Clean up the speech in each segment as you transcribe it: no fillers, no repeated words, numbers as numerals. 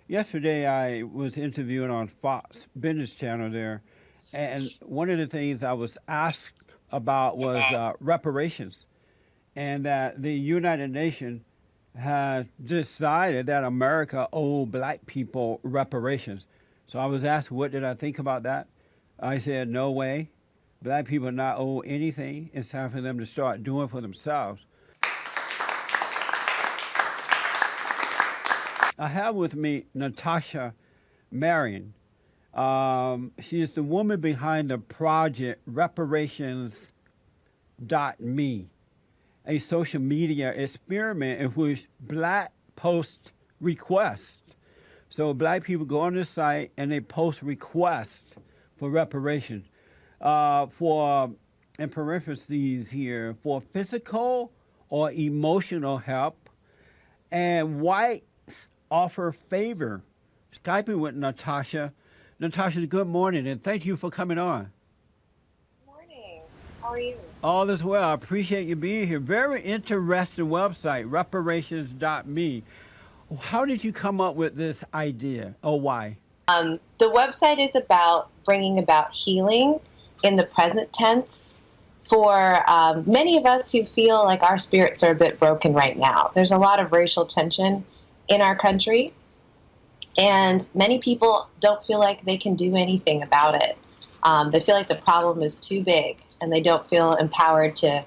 Yesterday, I was interviewing on Fox Business Channel there, and one of the things I was asked about was reparations, and that the United Nations has decided that America owed black people reparations. So I was asked, what did I think about that? I said, no way. Black people not owe anything. It's time for them to start doing for themselves. I have with me Natasha Marin. She is the woman behind the project Reparations.me, a social media experiment in which black post requests. So black people go on the site and they post requests for reparations. For, in parentheses here, for physical or emotional help, and whites offer favor. Skyping with Natasha. Natasha, good morning, and thank you for coming on. Morning. How are you? All is well. I appreciate you being here. Very interesting website, reparations.me. How did you come up with this idea, or why? The website is about bringing about healing in the present tense for many of us who feel like our spirits are a bit broken right now. There's a lot of racial tension in our country, and many people don't feel like they can do anything about it. They feel like the problem is too big, and they don't feel empowered to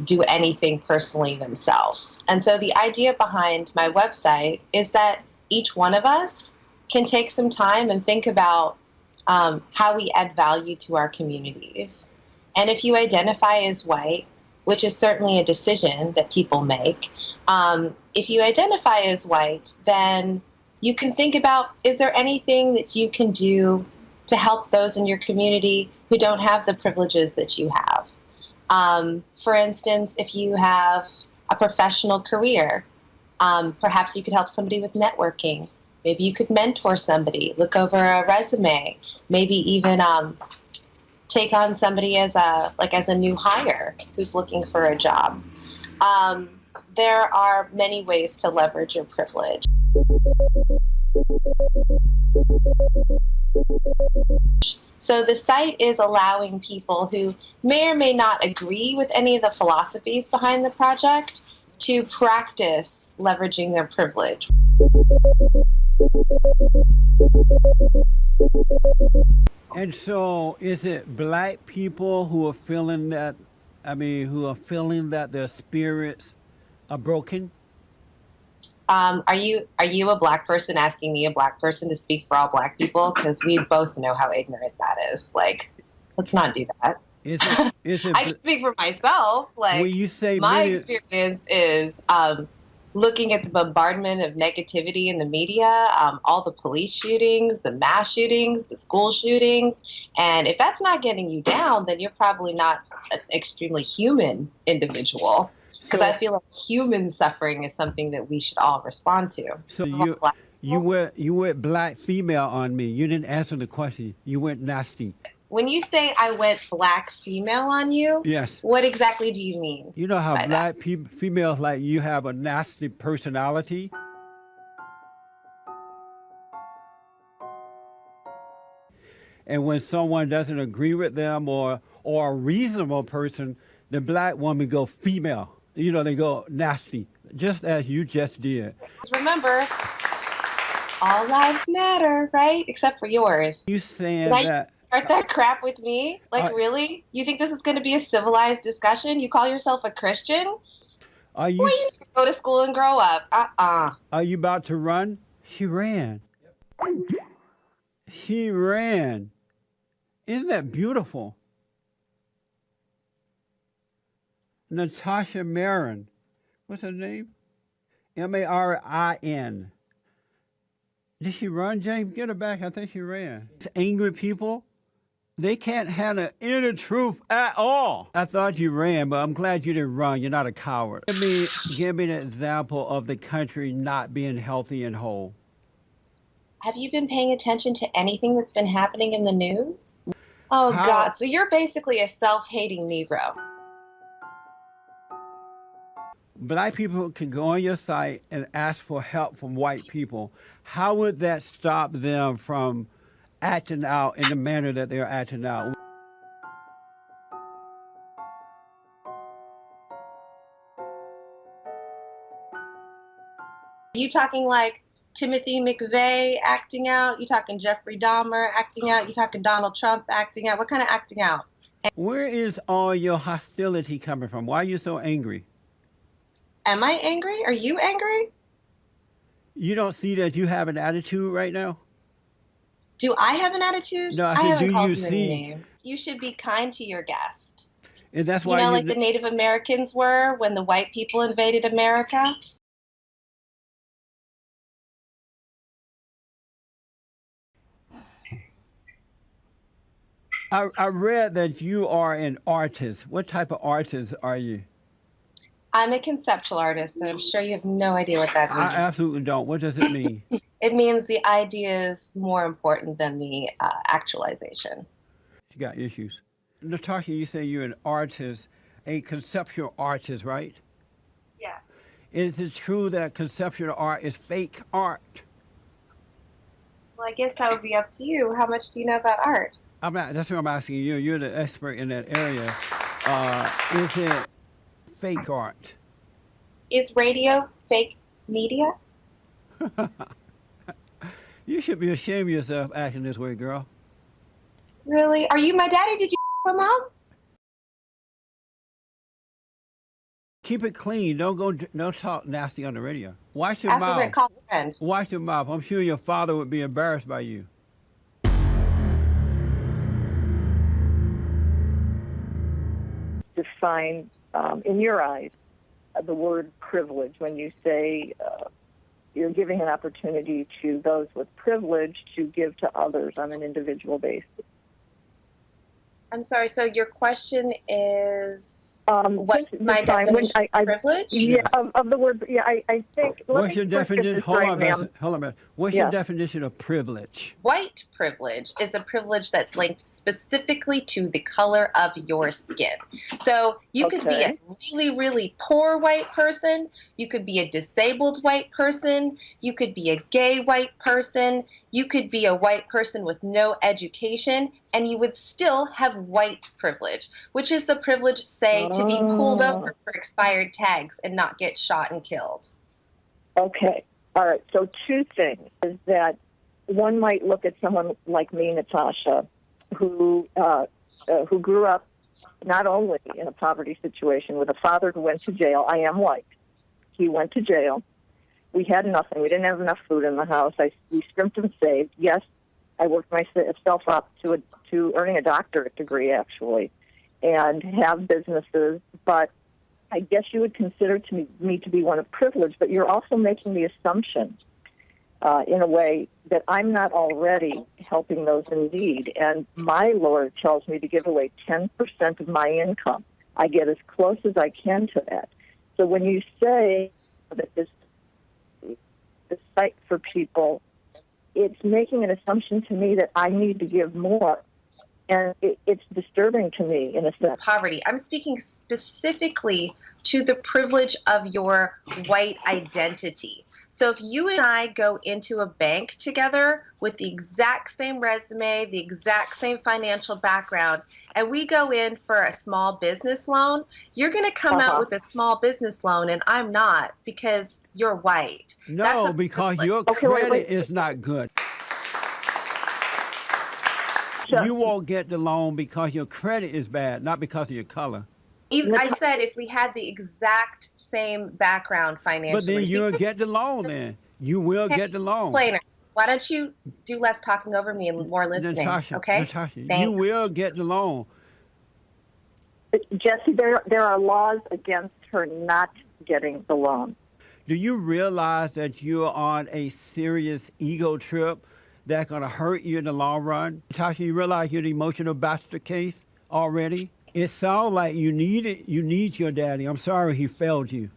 do anything personally themselves. And so the idea behind my website is that each one of us can take some time and think about how we add value to our communities. And if you identify as white, which is certainly a decision that people make, if you identify as white, then you can think about, is there anything that you can do to help those in your community who don't have the privileges that you have? For instance, if you have a professional career, perhaps you could help somebody with networking. Maybe you could mentor somebody, look over a resume, maybe even take on somebody as a new hire who's looking for a job. There are many ways to leverage your privilege. So the site is allowing people who may or may not agree with any of the philosophies behind the project to practice leveraging their privilege. And so, is it black people who are feeling that, their spirits are broken? Are you a black person asking me, a black person, to speak for all black people? Because we both know how ignorant that is. Like, let's not do that. I can speak for myself. Like, you say my experience is looking at the bombardment of negativity in the media, all the police shootings, the mass shootings, the school shootings. And if that's not getting you down, then you're probably not an extremely human individual. Because I feel like human suffering is something that we should all respond to. So you went black female on me. You didn't answer the question. You went nasty. When you say I went black female on you, yes, what exactly do you mean? You know how black females, like, you have a nasty personality? And when someone doesn't agree with them, or a reasonable person, the black woman go female. You know, they go nasty, just as you just did. Remember, all lives matter, right? Except for yours. You saying that... Start that crap with me? Like, really? You think this is going to be a civilized discussion? You call yourself a Christian? Are you... Boy, you need to go to school and grow up. Are you about to run? She ran. She ran. Isn't that beautiful? Natasha Marin. What's her name? Marin. Did she run, James? Get her back. I think she ran. It's angry people, they can't handle inner truth at all. I thought you ran, but I'm glad you didn't run. You're not a coward. Give me an example of the country not being healthy and whole. Have you been paying attention to anything that's been happening in the news? Oh, God. So you're basically a self-hating Negro. Black people can go on your site and ask for help from white people. How would that stop them from acting out in the manner that they're acting out? You talking like Timothy McVeigh acting out? You talking Jeffrey Dahmer acting out? You talking Donald Trump acting out? What kind of acting out? Where is all your hostility coming from? Why are you so angry? Am I angry? Are you angry? You don't see that you have an attitude right now? Do I have an attitude? No, I I said, haven't do called you you any see? names. You should be kind to your guest. And that's You why know, like the Native Americans were when the white people invaded America? I read that you are an artist. What type of artist are you? I'm a conceptual artist, and I'm sure you have no idea what that I means. absolutely don't. What does it mean? It means the idea is more important than the actualization. You got issues. Natasha, you say you're an artist, a conceptual artist, right? Yeah. Is it true that conceptual art is fake art? Well, I guess that would be up to you. How much do you know about art? That's what I'm asking you. You're the expert in that area. Is it fake art? Is radio fake media? You should be ashamed of yourself acting this way, girl. Really? Are you my daddy? Did you my mom? Keep it clean. Don't talk nasty on the radio. Wash your Ask her mouth. call a friend. Wash your mouth. I'm sure your father would be embarrassed by you. Define, in your eyes, the word privilege when you say you're giving an opportunity to those with privilege to give to others on an individual basis. I'm sorry, so your question is, what's my define definition of privilege? Yeah, Yes. of the word, yeah, I think. What's your definition? Hold on, ma'am. hold on, man. What's Yeah. your definition of privilege? White privilege is a privilege that's linked specifically to the color of your skin. So you could be a really, really poor white person. You could be a disabled white person. You could be a gay white person. You could be a white person with no education, and you would still have white privilege, which is the privilege, say, to be pulled over for expired tags and not get shot and killed. Okay. All right. So two things is that one might look at someone like me, Natasha, who grew up not only in a poverty situation with a father who went to jail. I am white. He went to jail. We had nothing. We didn't have enough food in the house. We scrimped and saved. Yes, I worked myself up to earning a doctorate degree, actually, and have businesses. But I guess you would consider me to be one of privilege, but you're also making the assumption in a way that I'm not already helping those in need. And my Lord tells me to give away 10% of my income. I get as close as I can to that. So when you say that this site for people, it's making an assumption to me that I need to give more. And it's disturbing to me in a sense. Poverty. I'm speaking specifically to the privilege of your white identity. So if you and I go into a bank together with the exact same resume, the exact same financial background, and we go in for a small business loan, you're going to come out with a small business loan, and I'm not, because you're white. No, because your credit is not good. You won't get the loan because your credit is bad, not because of your color. I said if we had the exact same background financially. But then you'll get the loan then. You will get the loan. Explainer. Why don't you do less talking over me and more listening? Natasha, okay? Natasha, Thanks. you will get the loan. Jesse, there are laws against her not getting the loan. Do you realize that you're on a serious ego trip that's going to hurt you in the long run? Natasha, you realize you're the emotional bastard case already? It sounds like you need your daddy. I'm sorry he failed you.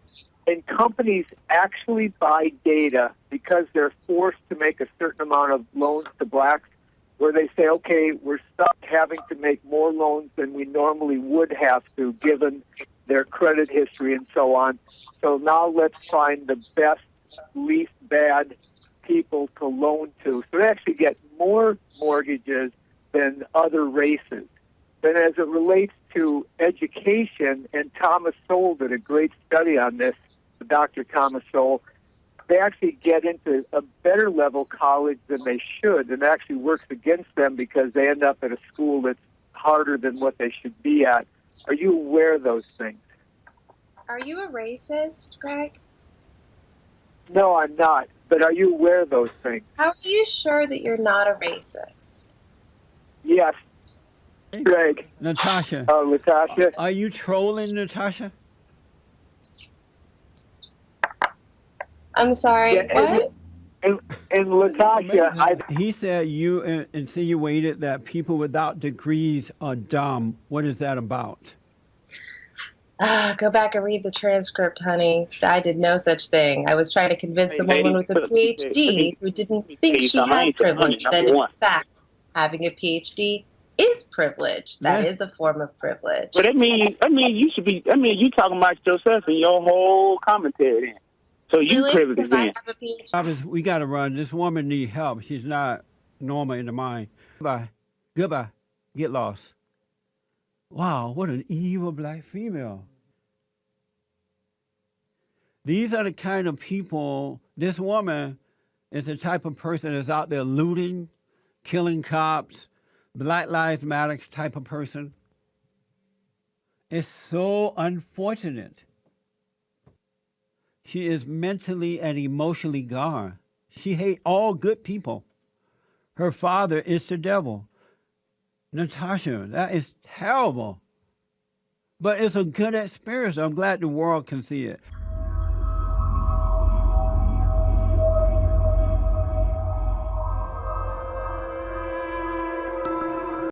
And companies actually buy data because they're forced to make a certain amount of loans to blacks, where they say, okay, we're stuck having to make more loans than we normally would have to, given their credit history, and so on. So now let's find the best, least bad people to loan to. So they actually get more mortgages than other races. Then as it relates to education, and Thomas Sowell did a great study on this, Dr. Thomas Sowell, they actually get into a better level college than they should, and it actually works against them because they end up at a school that's harder than what they should be at. Are you aware of those things? Are you a racist, Greg? No, I'm not. But are you aware of those things? How are you sure that you're not a racist? Yes. Greg. Natasha. Oh, Natasha. Are you trolling, Natasha? I'm sorry, Yeah, what? And Latasha, He said you insinuated that people without degrees are dumb. What is that about? Go back and read the transcript, honey. I did no such thing. I was trying to convince a woman with a PhD who didn't think she had privilege that, in fact, having a PhD is privilege. That is a form of privilege. But you should be. You talking about yourself in your whole commentary. Then. So you Really? privileged Because I then. have a PhD. We got to run. This woman needs help. She's not normal in the mind. Goodbye. Goodbye. Get lost. Wow, what an evil black female. These are the kind of people, this woman is the type of person that's out there looting, killing cops, Black Lives Matter type of person. It's so unfortunate. She is mentally and emotionally gone. She hates all good people. Her father is the devil. Natasha, that is terrible. But it's a good experience. I'm glad the world can see it.